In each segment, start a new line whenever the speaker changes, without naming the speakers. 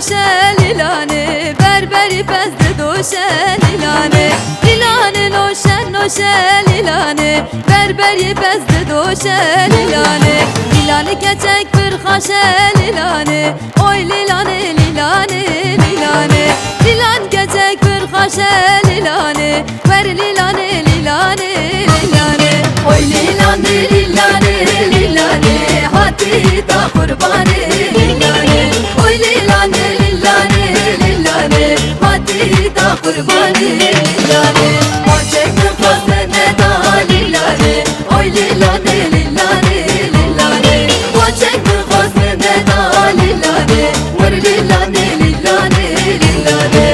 noşe lilane, berberi bezde doşe lilane. Lilane noşe lilane, berberi bezde doşe lilane. Lilane geçek bir haşe lilane, oy lilane lilane lilane. Lilan geçek bir haşe lilane, ver lilane lilane lilane. Oy lilane lilane lilane, hadi da kurbane lilane. Oy lilane lilane lilane, hadi da kurbane lilane. Ocakın fazlene da lilane, oy lilane lilane lilane. Ocakın fazlene da lilane, ver lilane lilane lilane.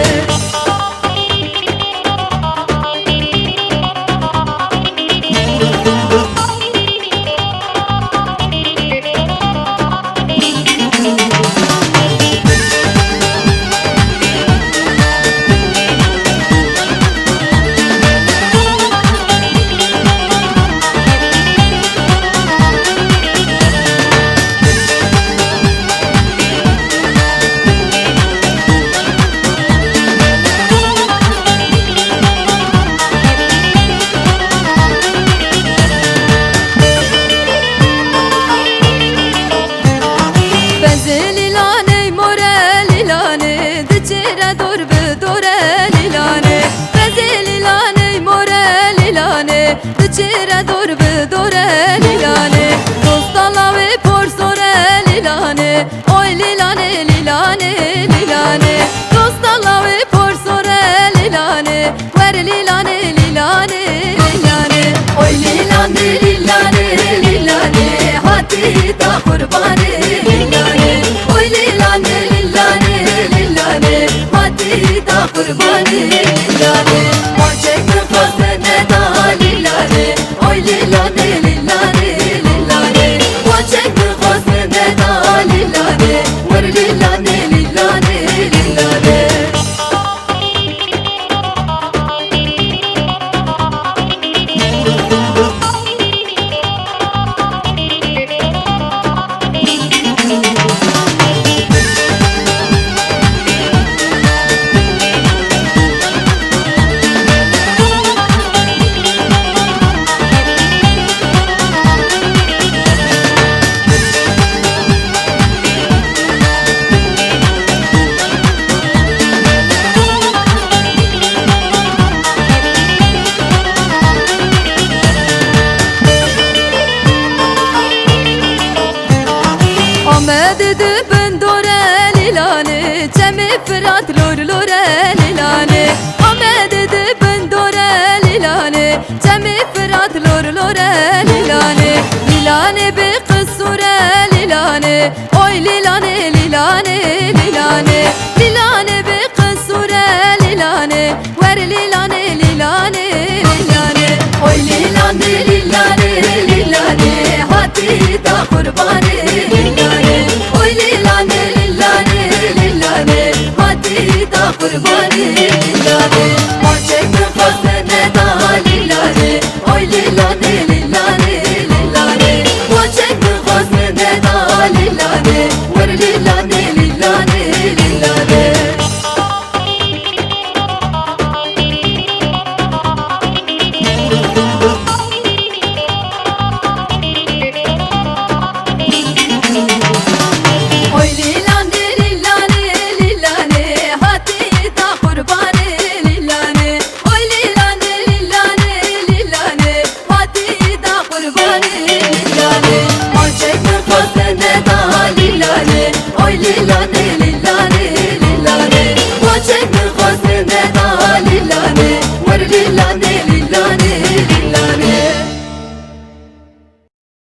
Çire dur be dore lilane, dostala ve por sore lilane. Oy lilane lilane lilane, dostala ve por sore lilane. Ver lilane lilane lilane. Oy lilane lilane lilane, hadi da kurbane lilane. Oy lilane lilane lilane, hadi da kurbane lilane. Ocakın fazlene da lilane, oy lilane lilane lilane. Ocakın fazlene da lilane, ver lilane lilane lilane. Ahmet'di ben dore lilane, Cemi Fırat lor lore lilane. Ahmet'di ben dore lilane, Cemi Fırat lor lore lilane. Lilane be kız sure lilane, oy lilane lilane lilane. Lilane be kız sure lilane, ver lilane lilane lilane. Oy lilane lilane lilane, hadi da kurbane lilane. Oy lilane lilane lilane, hadi da kurbane lilane. Ocakın fazlene da lilane, oy lilane lilane lilane. Ocakın fazlene da lilane, ver lilane lilane lilane. Oy lilane lilane lilane, hadi da kurbane lilane. Oy lilane lilane lilane, hadi da kurbane lilane. Ocakın fazlene da lilane, oy lilane lilane.